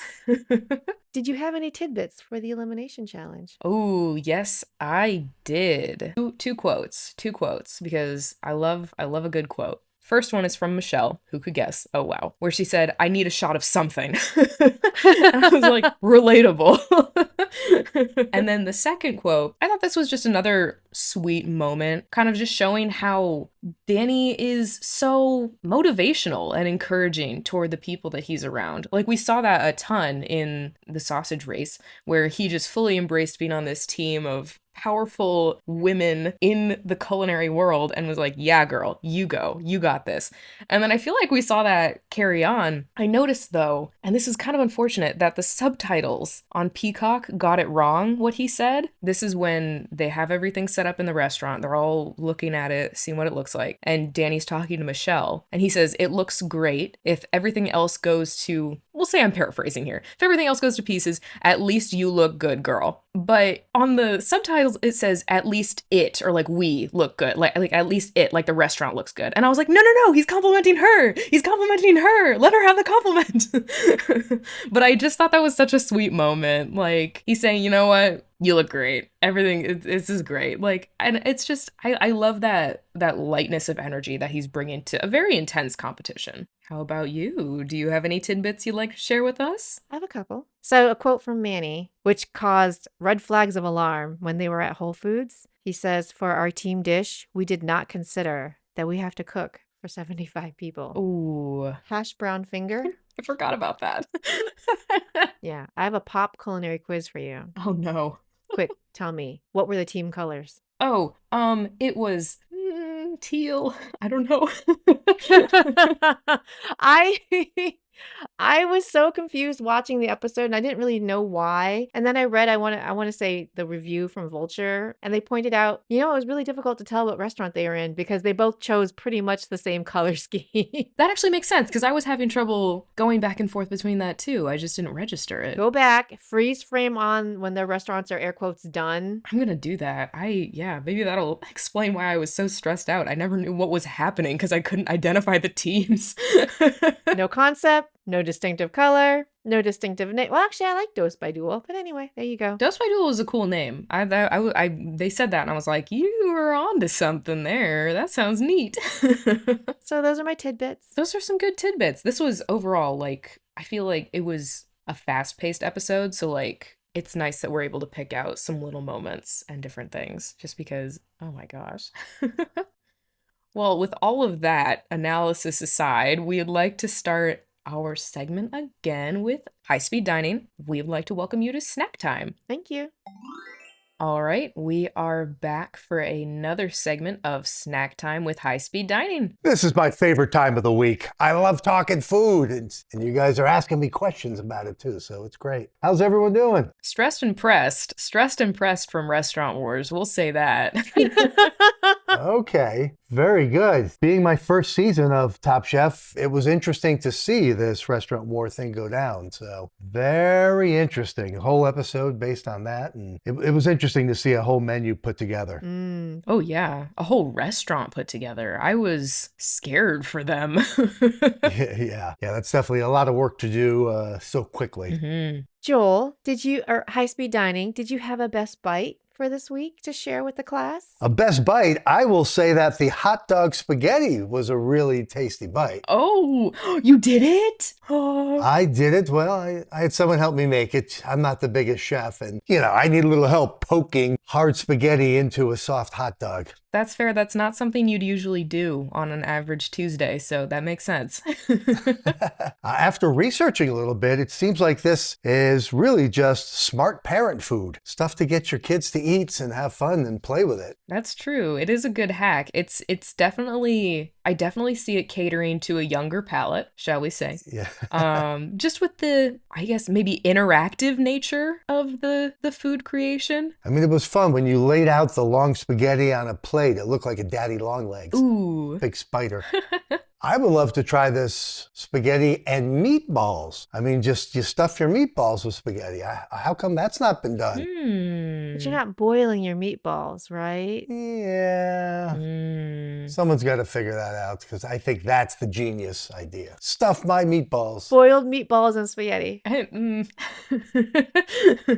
Did you have any tidbits for the elimination challenge? Oh, yes, I did. Two quotes, because I love a good quote. First one is from Michelle, who could guess? Oh, wow. Where she said, I need a shot of something. And I was like, relatable. And then the second quote, I thought this was just another sweet moment, kind of just showing how Danny is so motivational and encouraging toward the people that he's around. Like, we saw that a ton in the sausage race, where he just fully embraced being on this team of powerful women in the culinary world and was like, yeah, girl, you go, you got this. And then I feel like we saw that carry on. I noticed though, and this is kind of unfortunate, that the subtitles on Peacock got it wrong, what he said. This is when they have everything set up in the restaurant. They're all looking at it, seeing what it looks like. And Danny's talking to Michelle and he says, it looks great. If everything else goes to, we'll say I'm paraphrasing here. If everything else goes to pieces, at least you look good, girl. But on the subtitles, it says at least it, or like we look good, like at least it, like the restaurant looks good. And I was like, no, he's complimenting her. He's complimenting her. Let her have the compliment. But I just thought that was such a sweet moment. Like, he's saying, you know what? You look great. Everything this is great. Like, and it's just, I love that lightness of energy that he's bringing to a very intense competition. How about you? Do you have any tidbits you'd like to share with us? I have a couple. So a quote from Manny, which caused red flags of alarm when they were at Whole Foods. He says, for our team dish, we did not consider that we have to cook for 75 people. Ooh. Hash brown finger. I forgot about that. Yeah, I have a pop culinary quiz for you. Oh no. Quick, tell me, what were the team colors? Oh, it was teal. I don't know. I was so confused watching the episode and I didn't really know why. And then I read, I want to say the review from Vulture, and they pointed out, it was really difficult to tell what restaurant they were in because they both chose pretty much the same color scheme. That actually makes sense because I was having trouble going back and forth between that too. I just didn't register it. Go back, freeze frame on when their restaurants are air quotes done. I'm gonna do that. Maybe that'll explain why I was so stressed out. I never knew what was happening because I couldn't identify the teams. No concept. No distinctive color, no distinctive name. Well, actually, I like Dose by Duel, but anyway, there you go. Dose by Duel is a cool name. They said that, and I was like, you were onto something there. That sounds neat. So those are my tidbits. Those are some good tidbits. This was overall, like, I feel like it was a fast-paced episode, so, like, it's nice that we're able to pick out some little moments and different things, just because, oh my gosh. Well, with all of that analysis aside, we'd like to start our segment again with High Speed Dining. We'd like to welcome you to Snack Time. Thank you. All right, we are back for another segment of Snack Time with High Speed Dining. This is my favorite time of the week. I love talking food, and you guys are asking me questions about it too, so it's great. How's everyone doing? Stressed and pressed from Restaurant Wars, we'll say that. Okay, very good. Being my first season of Top Chef, it was interesting to see this restaurant war thing go down. So very interesting. A whole episode based on that. And it was interesting to see a whole menu put together. Oh yeah, a whole restaurant put together. I was scared for them. Yeah, that's definitely a lot of work to do so quickly. Mm-hmm. Joel, High Speed Dining, did you have a best bite for this week to share with the class? A best bite, I will say that the hot dog spaghetti was a really tasty bite. Oh, you did it? Oh. I did it. Well, I had someone help me make it. I'm not the biggest chef, and I need a little help poking hard spaghetti into a soft hot dog. That's fair. That's not something you'd usually do on an average Tuesday, so that makes sense. After researching a little bit, it seems like this is really just smart parent food. Stuff to get your kids to eat and have fun and play with it. That's true. It is a good hack. It's definitely, I definitely see it catering to a younger palate, shall we say. Yeah. Just with the, I guess, maybe interactive nature of the food creation. I mean, it was fun when you laid out the long spaghetti on a plate. It looked like a daddy long legs. Ooh. Big spider. I would love to try this spaghetti and meatballs. I mean, just you stuff your meatballs with spaghetti. How come that's not been done? But you're not boiling your meatballs, right? Yeah. Someone's got to figure that out because I think that's the genius idea. Stuff my meatballs. Boiled meatballs and spaghetti.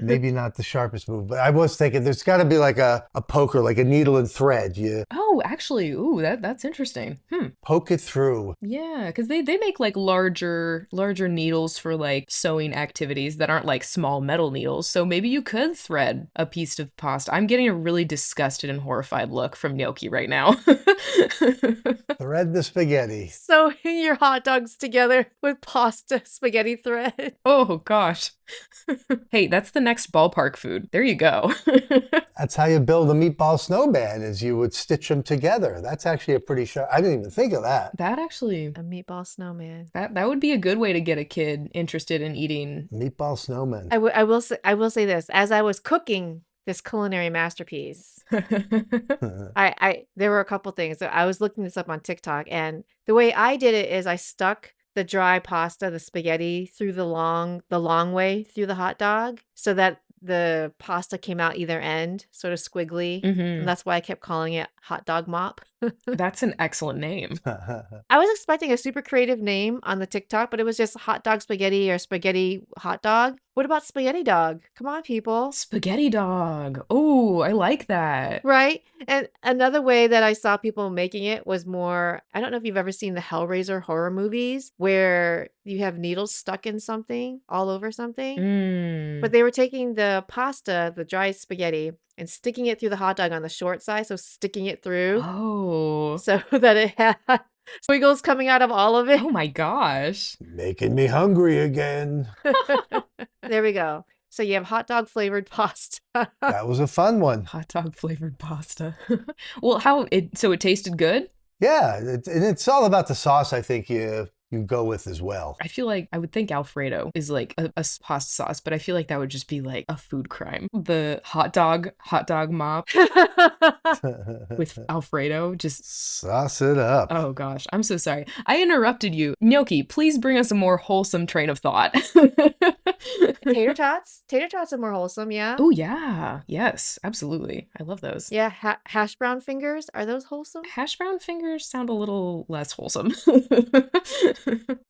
Maybe not the sharpest move, but I was thinking there's got to be like a poker, like a needle and thread. You Oh, actually, ooh, that's interesting. poke it through. Yeah, because they make like larger needles for like sewing activities that aren't like small metal needles. So maybe you could thread a piece of pasta. I'm getting a really disgusted and horrified look from Gnocchi right now. Thread the spaghetti. Sewing your hot dogs together with pasta spaghetti thread. Oh gosh. Hey, that's the next ballpark food. There you go. That's how you build a meatball snowman, is you would stitch them together. That's actually a pretty sharp. I didn't even think of that. That actually, A meatball snowman. that would be a good way to get a kid interested in eating. Meatball snowman. I will say this. As I was cooking this culinary masterpiece, there were a couple things. So I was looking this up on TikTok, and the way I did it is I stuck the dry pasta, the spaghetti, through the long way through the hot dog, so that the pasta came out either end, sort of squiggly. And that's why I kept calling it hot dog mop. That's an excellent name. I was expecting a super creative name on the TikTok, but it was just hot dog spaghetti or spaghetti hot dog. What about spaghetti dog? Come on, people. Spaghetti dog. Oh, I like that. Right? And another way that I saw people making it was more, I don't know if you've ever seen the Hellraiser horror movies where you have needles stuck in something, all over something. But they were taking the pasta, the dry spaghetti, and sticking it through the hot dog on the short side. So sticking it through Oh. so that it had squiggles coming out of all of it. Oh my gosh. Making me hungry again. There we go. So you have hot dog flavored pasta. That was a fun one. Hot dog flavored pasta. Well, so it tasted good? Yeah, and it's all about the sauce, I think you go with as well. I feel like I would think Alfredo is like a pasta sauce, but I feel like that would just be like a food crime. The hot dog mop with Alfredo, just sauce it up. Oh gosh, I'm so sorry. I interrupted you. Gnocchi, please bring us a more wholesome train of thought. Tater tots? Tater tots are more wholesome, yeah? Oh yeah. Yes, absolutely. I love those. Yeah, hash brown fingers, are those wholesome? Hash brown fingers sound a little less wholesome.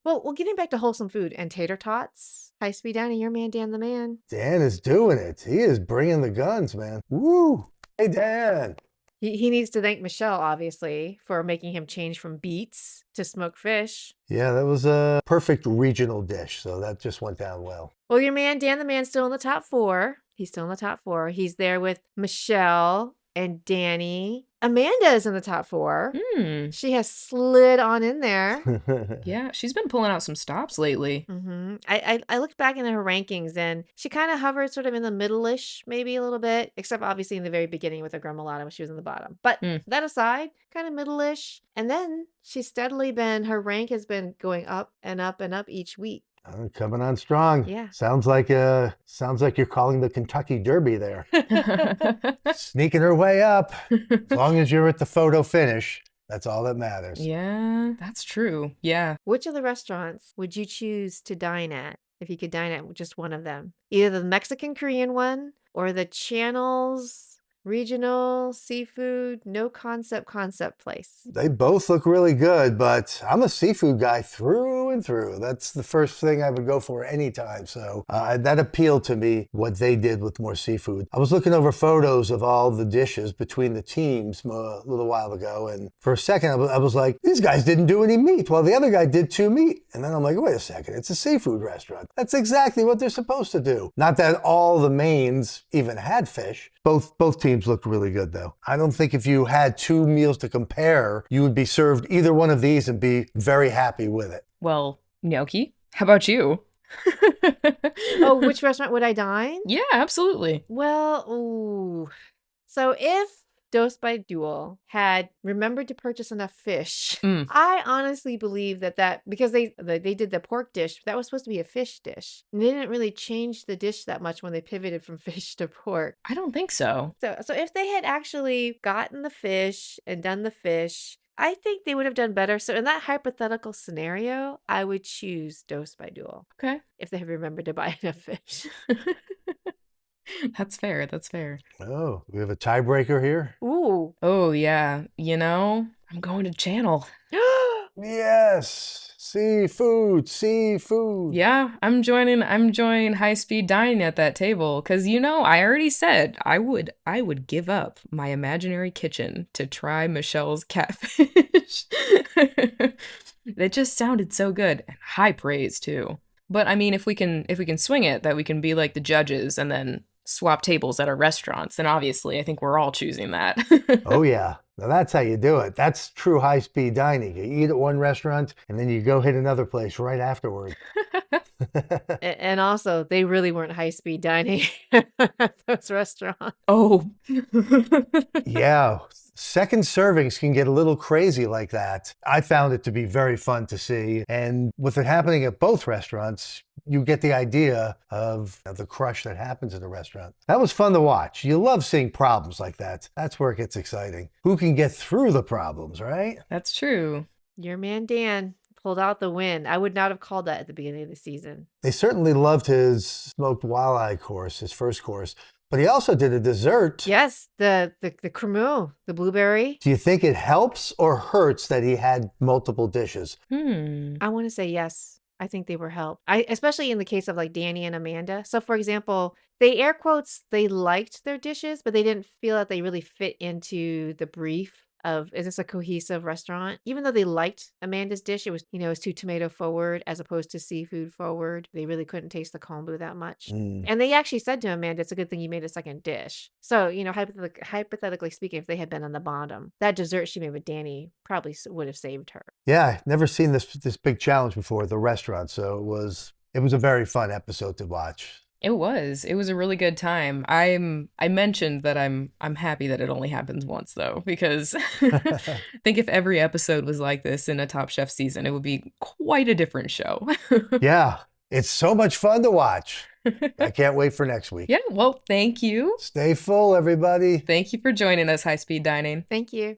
Well, getting back to wholesome food and tater tots. High Speed Dining, your man, Dan the Man. Dan is doing it. He is bringing the guns, man. Woo! Hey, Dan. He needs to thank Michelle, obviously, for making him change from beets to smoked fish. Yeah, that was a perfect regional dish, so that just went down well. Well, your man, Dan the Man's still in the top 4. He's still in the top 4. He's there with Michelle and Danny. Amanda is in the top 4. She has slid on in there. Yeah, she's been pulling out some stops lately. I looked back into her rankings and she kind of hovered sort of in the middle-ish, maybe a little bit, except obviously in the very beginning with her gremolata when she was in the bottom. But that aside, kind of middle-ish. And then her rank has been going up and up and up each week. Coming on strong. Yeah. Sounds like you're calling the Kentucky Derby there. Sneaking her way up. As long as you're at the photo finish, that's all that matters. Yeah, that's true. Yeah. Which of the restaurants would you choose to dine at if you could dine at just one of them? Either the Mexican Korean one or the Channel's regional seafood no concept place. They both look really good, but I'm a seafood guy through and through. That's the first thing I would go for anytime. So that appealed to me, what they did with more seafood. I was looking over photos of all the dishes between the teams a little while ago, and for a second I was like, these guys didn't do any meat. Well, the other guy did 2 meat. And then I'm like, wait a second, it's a seafood restaurant. That's exactly what they're supposed to do. Not that all the mains even had fish. Both teams looked really good, though. I don't think if you had 2 meals to compare, you would be served either one of these and be very happy with it. Well, Gnocchi, how about you? Oh, which restaurant would I dine? Yeah, absolutely. Well, ooh. So if Dose by Duel had remembered to purchase enough fish, I honestly believe that because they did the pork dish, that was supposed to be a fish dish. And they didn't really change the dish that much when they pivoted from fish to pork. I don't think so. So if they had actually gotten the fish and done the fish, I think they would have done better. So in that hypothetical scenario, I would choose Dose by Duel. Okay. If they had remembered to buy enough fish. That's fair. That's fair. Oh, we have a tiebreaker here? Ooh. Oh, yeah. I'm going to Channel. Yes, seafood. Yeah, I'm joining high speed dining at that table because I already said I would give up my imaginary kitchen to try Michelle's catfish. It just sounded so good and high praise too. But I mean, if we can swing it that we can be like the judges and then swap tables at our restaurants, then obviously I think we're all choosing that. Oh, yeah. Now that's how you do it. That's true high-speed dining. You eat at one restaurant and then you go hit another place right afterward. And also, they really weren't high-speed dining at those restaurants. Oh. Yeah. Second servings can get a little crazy like that. I found it to be very fun to see. And with it happening at both restaurants, you get the idea of the crush that happens in the restaurant. That was fun to watch. You love seeing problems like that. That's where it gets exciting. Who can get through the problems, right? That's true. Your man Dan pulled out the win. I would not have called that at the beginning of the season. They certainly loved his smoked walleye course, his first course. But he also did a dessert. Yes, the cremeux, the blueberry. Do you think it helps or hurts that he had multiple dishes? I want to say yes. I think they were helped. Especially in the case of like Danny and Amanda. So for example, they air quotes, they liked their dishes, but they didn't feel that they really fit into the brief of, is this a cohesive restaurant? Even though they liked Amanda's dish, it was, it was too tomato forward as opposed to seafood forward. They really couldn't taste the kombu that much. And they actually said to Amanda, it's a good thing you made a second dish. So, hypothetically speaking, if they had been on the bottom, that dessert she made with Danny probably would have saved her. Yeah, never seen this big challenge before at the restaurant. So it was a very fun episode to watch. It was a really good time. I mentioned that I'm happy that it only happens once though, because I think if every episode was like this in a Top Chef season, it would be quite a different show. Yeah, it's so much fun to watch. I can't wait for next week. Yeah, well, thank you. Stay full, everybody. Thank you for joining us, High Speed Dining. Thank you.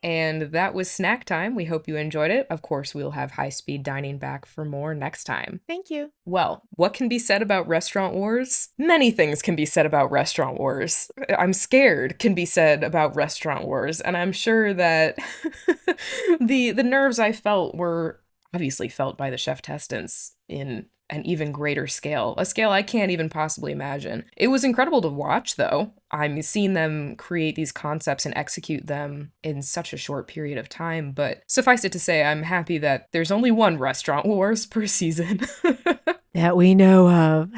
And that was snack time. We hope you enjoyed it. Of course, we'll have High Speed Dining back for more next time. Thank you. Well, what can be said about restaurant wars? Many things can be said about restaurant wars. I'm scared can be said about restaurant wars, and I'm sure that the nerves I felt were obviously felt by the chef testants in an even greater scale, a scale I can't even possibly imagine. It was incredible to watch, though. I'm seeing them create these concepts and execute them in such a short period of time, but suffice it to say, I'm happy that there's only one Restaurant Wars per season. That we know of.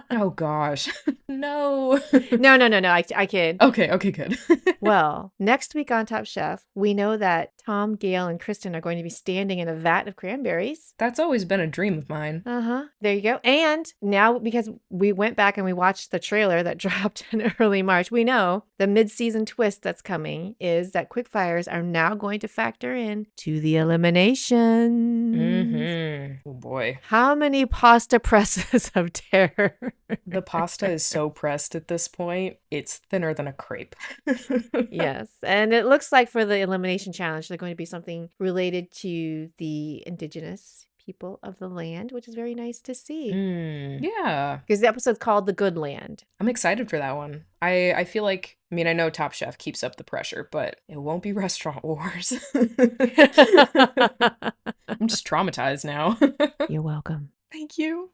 Oh gosh. No. No. I kid. Okay, good. Well, next week on Top Chef, we know that Tom, Gail, and Kristen are going to be standing in a vat of cranberries. That's always been a dream of mine. There you go. And now, because we went back and we watched the trailer that dropped in early March, we know the mid-season twist that's coming is that quickfires are now going to factor in to the elimination. Oh boy. How many pasta presses of terror? The pasta is so pressed at this point, it's thinner than a crepe. Yes. And it looks like for the elimination challenge, they're going to be something related to the indigenous people of the land, which is very nice to see. Yeah. Because the episode's called The Good Land. I'm excited for that one. I feel like, I mean, I know Top Chef keeps up the pressure, but it won't be Restaurant Wars. I'm just traumatized now. You're welcome. Thank you.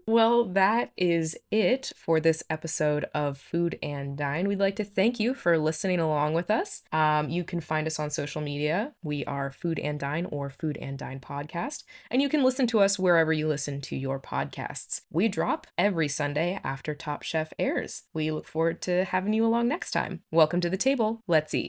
Well, that is it for this episode of Food and Dine. We'd like to thank you for listening along with us. You can find us on social media. We are Food and Dine or Food and Dine Podcast, and you can listen to us wherever you listen to your podcasts. We drop every Sunday after Top Chef airs. We look forward to having you along next time. Welcome to the table. Let's eat.